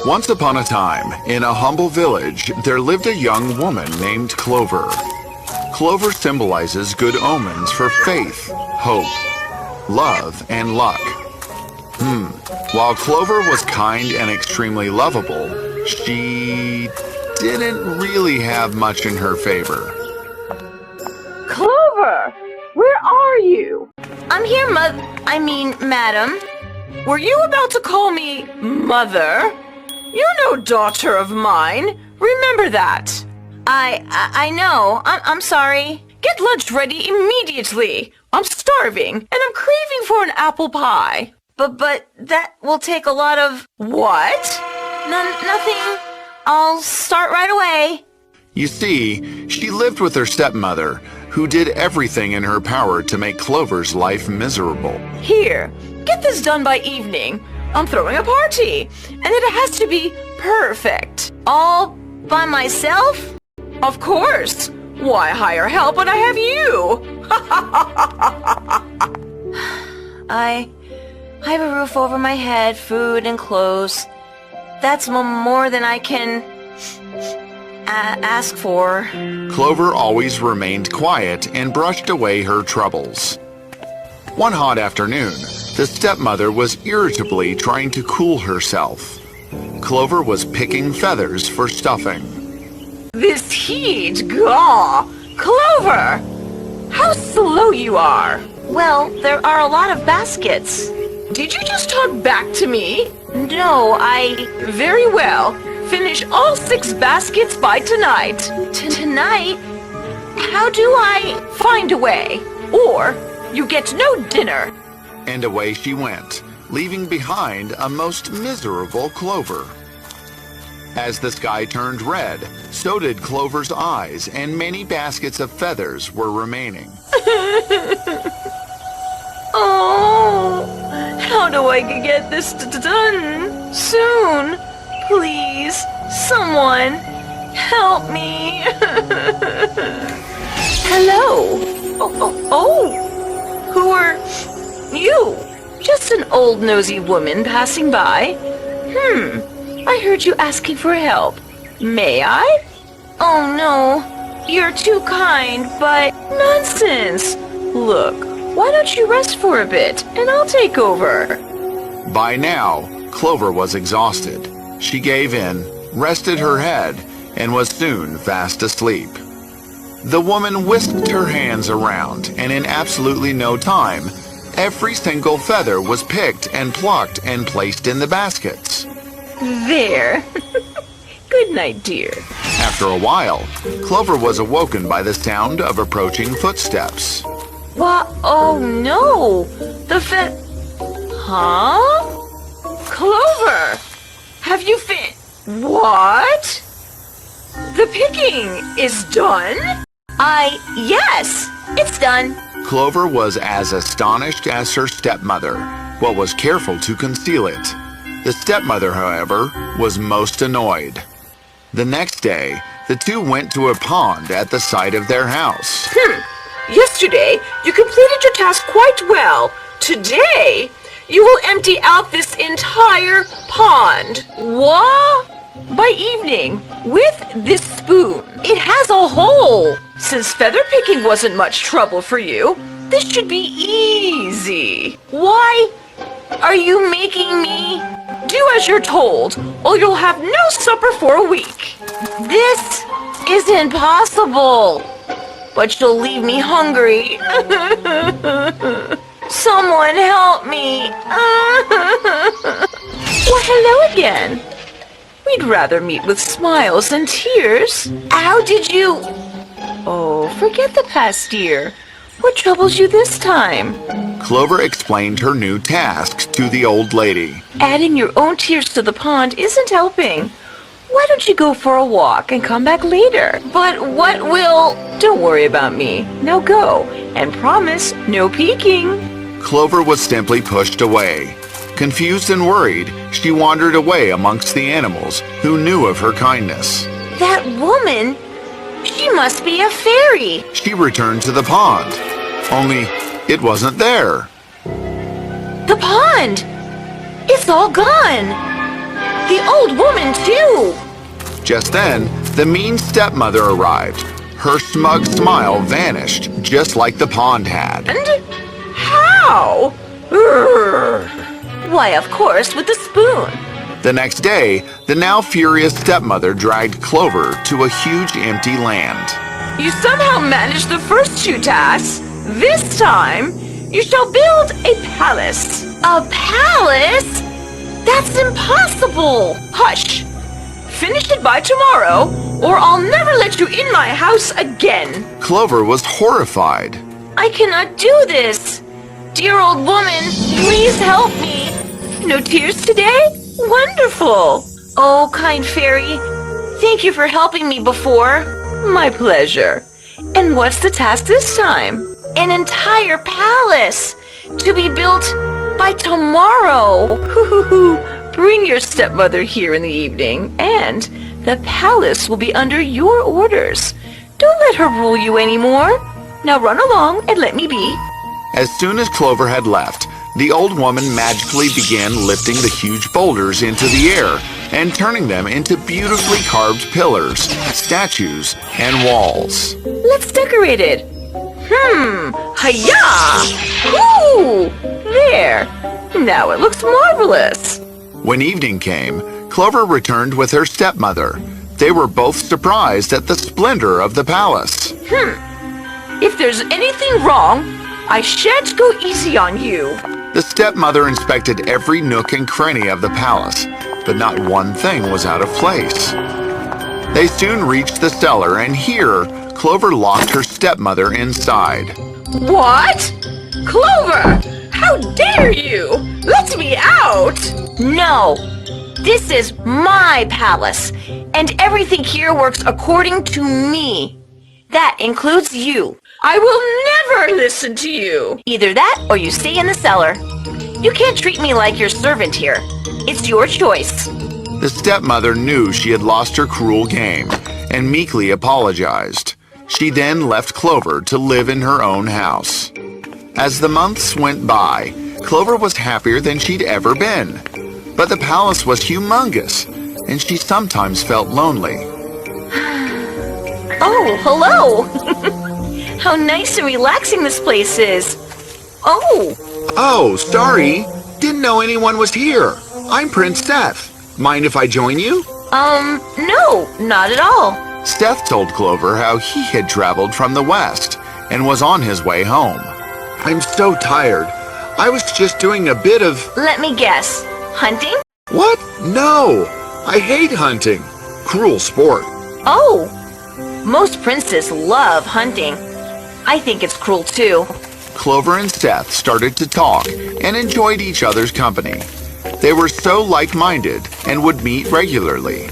Once upon a time, in a humble village, there lived a young woman named Clover. Clover symbolizes good omens for faith, hope, love, and luck. While Clover was kind and extremely lovable, she didn't really have much in her favor. Clover, where are you? I'm here, madam. Were you about to call me mother? You're no daughter of mine. Remember that. I know. I'm sorry. Get lunch ready immediately. I'm starving, and I'm craving for an apple pie. But that will take a lot of... What? Nothing. I'll start right away. You see, she lived with her stepmother, who did everything in her power to make Clover's life miserable. Here, get this done by evening. I'm throwing a party, and it has to be perfect. All by myself? Of course. Why hire help when I have you? I have a roof over my head, food and clothes. That's more than I can ask for. Clover always remained quiet and brushed away her troubles. One hot afternoon, the stepmother was irritably trying to cool herself. Clover was picking feathers for stuffing. This heat, gaw! Clover! How slow you are! Well, there are a lot of baskets. Did you just talk back to me? No, Very well. Finish all 6 baskets by tonight. Tonight? How do I... Find a way, or you get no dinner. And away she went, leaving behind a most miserable Clover. As the sky turned red, so did Clover's eyes, and many baskets of feathers were remaining. Oh, how do I get this done? Soon. Please, someone, help me. Hello. Oh, who are you? Just an old nosy woman passing by. I heard you asking for help. May I? Oh no, you're too kind, but... Nonsense. Look, why don't you rest for a bit, and I'll take over. By now, Clover was exhausted. She gave in, rested her head, and was soon fast asleep. The woman whisked her hands around, and in absolutely no time, every single feather was picked and plucked and placed in the baskets. There. Good night, dear. After a while, Clover was awoken by the sound of approaching footsteps. What? Oh no! Huh? Clover! Have you What? The picking is done? Yes, it's done. Clover was as astonished as her stepmother, but was careful to conceal it. The stepmother, however, was most annoyed. The next day, the two went to a pond at the side of their house. Yesterday, you completed your task quite well. Today, you will empty out this entire pond. What? By evening, with this spoon. It has a hole. Since feather picking wasn't much trouble for you, this should be easy. Why are you making me do as you're told, or you'll have no supper for a week? This is impossible. But you'll leave me hungry. Someone help me. Well, hello again. We'd rather meet with smiles than tears. How did you... Oh, forget the past year. What troubles you this time? Clover explained her new task to the old lady. Adding your own tears to the pond isn't helping. Why don't you go for a walk and come back later? But what will... Don't worry about me. Now go, and promise no peeking. Clover was simply pushed away. Confused and worried, she wandered away amongst the animals who knew of her kindness. That woman, she must be a fairy. She returned to the pond, only it wasn't there. The pond! It's all gone! The old woman, too! Just then, the mean stepmother arrived. Her smug smile vanished, just like the pond had. And how? Urgh. Why, of course, with the spoon. The next day, the now furious stepmother dragged Clover to a huge empty land. You somehow managed the first 2 tasks. This time, you shall build a palace. A palace? That's impossible! Hush! Finish it by tomorrow, or I'll never let you in my house again. Clover was horrified. I cannot do this. Dear old woman, please help me. No tears today? Wonderful! Oh, kind fairy, thank you for helping me before. My pleasure. And what's the task this time? An entire palace to be built by tomorrow. Bring your stepmother here in the evening, and the palace will be under your orders. Don't let her rule you anymore. Now run along and let me be. As soon as Clover had left, the old woman magically began lifting the huge boulders into the air and turning them into beautifully carved pillars, statues, and walls. Let's decorate it. Hi-ya! Ooh! There! Now it looks marvelous. When evening came, Clover returned with her stepmother. They were both surprised at the splendor of the palace. If there's anything wrong, I shan't go easy on you. The stepmother inspected every nook and cranny of the palace, but not one thing was out of place. They soon reached the cellar, and here, Clover locked her stepmother inside. What? Clover! How dare you! Let me out! No, this is my palace, and everything here works according to me. That includes you. I will never listen to you. Either that or you stay in the cellar. You can't treat me like your servant here. It's your choice. The stepmother knew she had lost her cruel game and meekly apologized. She then left Clover to live in her own house. As the months went by, Clover was happier than she'd ever been. But the palace was humongous, and she sometimes felt lonely. Oh, hello! How nice and relaxing this place is. Oh, sorry. Didn't know anyone was here. I'm Prince Seth. Mind if I join you? No, not at all. Seth told Clover how he had traveled from the west and was on his way home. I'm so tired. I was just doing a bit of... Let me guess. Hunting? What? No! I hate hunting. Cruel sport. Oh, most princes love hunting. I think it's cruel too. Clover and Seth started to talk and enjoyed each other's company. They were so like-minded and would meet regularly.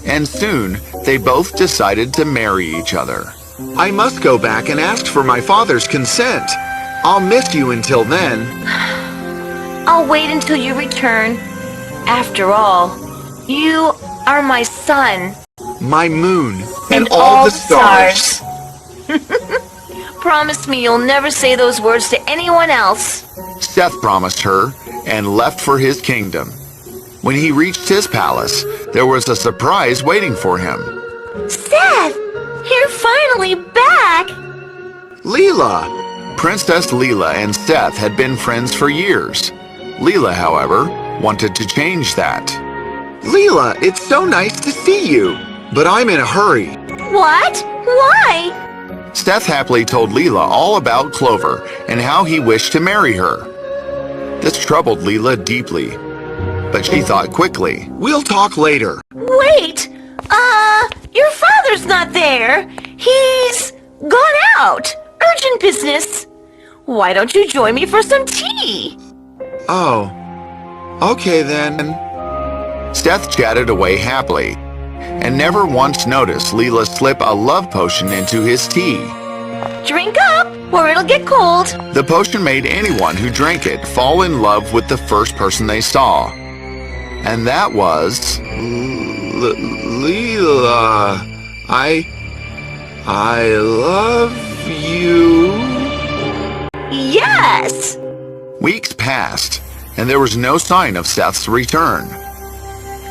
And soon, they both decided to marry each other. I must go back and ask for my father's consent. I'll miss you until then. I'll wait until you return. After all, you are my sun. My moon. And all the stars. Promise me you'll never say those words to anyone else. Seth promised her and left for his kingdom. When he reached his palace, there was a surprise waiting for him. Seth, you're finally back. Leela! Princess Leela and Seth had been friends for years. Leela, however, wanted to change that. Leela, it's so nice to see you, but I'm in a hurry. What? Why? Seth happily told Leela all about Clover and how he wished to marry her. This troubled Leela deeply, but she thought quickly. We'll talk later. Wait! Your father's not there. He's gone out. Urgent business. Why don't you join me for some tea? Oh, okay then. Seth chatted away happily and never once noticed Leela slip a love potion into his tea. Drink up, or it'll get cold. The potion made anyone who drank it fall in love with the first person they saw. And that was... Leela, I love you. Yes! Weeks passed, and there was no sign of Seth's return.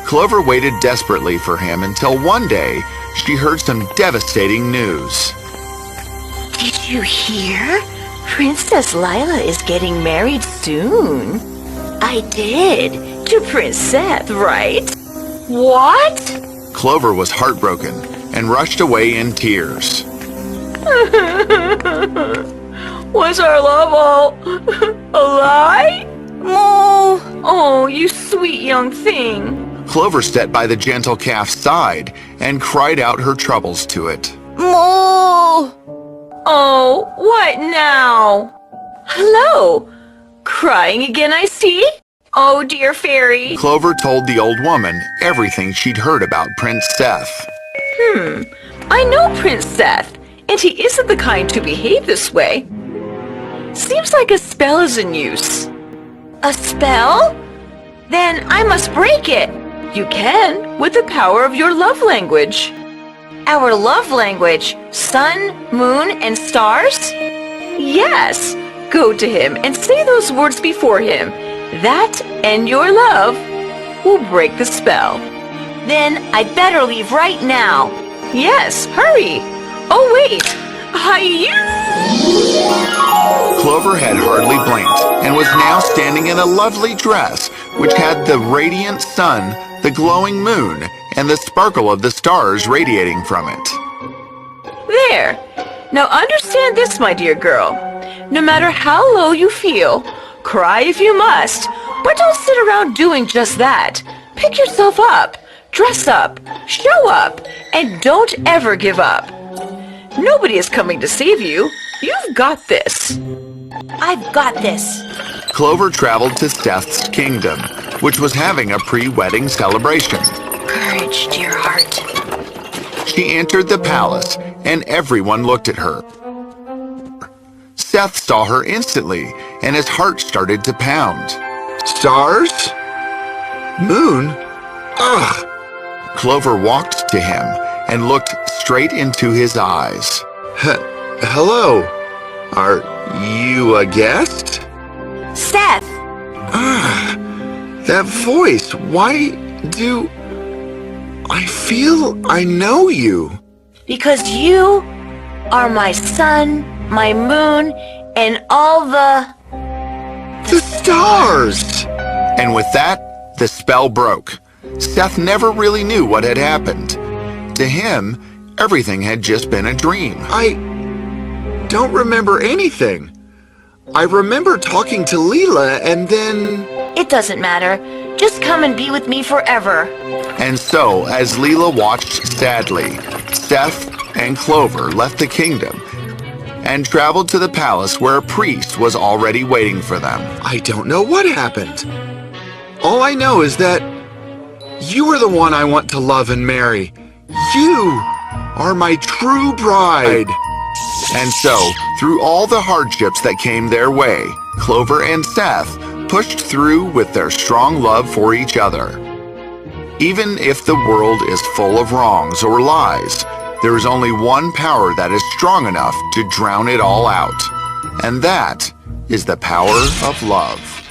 Clover waited desperately for him until one day she heard some devastating news. Did you hear? Princess Lila is getting married soon. I did. To Prince Seth, right? What? Clover was heartbroken and rushed away in tears. Was our love all a lie? Moo! Oh, you sweet young thing. Clover stepped by the gentle calf's side and cried out her troubles to it. Moo! Oh, what now? Hello? Crying again, I see? Oh, dear fairy. Clover told the old woman everything she'd heard about Prince Seth. I know Prince Seth, and he isn't the kind to behave this way. Seems like a spell is in use. A spell? Then I must break it. You can, with the power of your love language. Our love language, sun, moon, and stars? Yes, go to him and say those words before him. That and your love will break the spell. Then I'd better leave right now. Yes, hurry. Oh, wait. Hi-you! Clover had hardly blinked and was now standing in a lovely dress which had the radiant sun, the glowing moon, and the sparkle of the stars radiating from it. There. Now understand this, my dear girl. No matter how low you feel, cry if you must, but don't sit around doing just that. Pick yourself up, dress up, show up, and don't ever give up. Nobody is coming to save you. You've got this. I've got this. Clover traveled to Seth's kingdom, which was having a pre-wedding celebration. Courage, dear heart. She entered the palace, and everyone looked at her. Seth saw her instantly, and his heart started to pound. Stars? Moon? Ugh! Clover walked to him and looked straight into his eyes. Hello? Are you a guest? Seth! That voice, why do I feel I know you? Because you are my sun, my moon, and all the stars! And with that, the spell broke. Seth never really knew what had happened. To him, everything had just been a dream. I don't remember anything. I remember talking to Leela and then... It doesn't matter. Just come and be with me forever. And so, as Leela watched sadly, Seth and Clover left the kingdom and traveled to the palace where a priest was already waiting for them. I don't know what happened. All I know is that you are the one I want to love and marry. You are my true bride. And so, through all the hardships that came their way, Clover and Seth pushed through with their strong love for each other. Even if the world is full of wrongs or lies, there is only one power that is strong enough to drown it all out. And that is the power of love.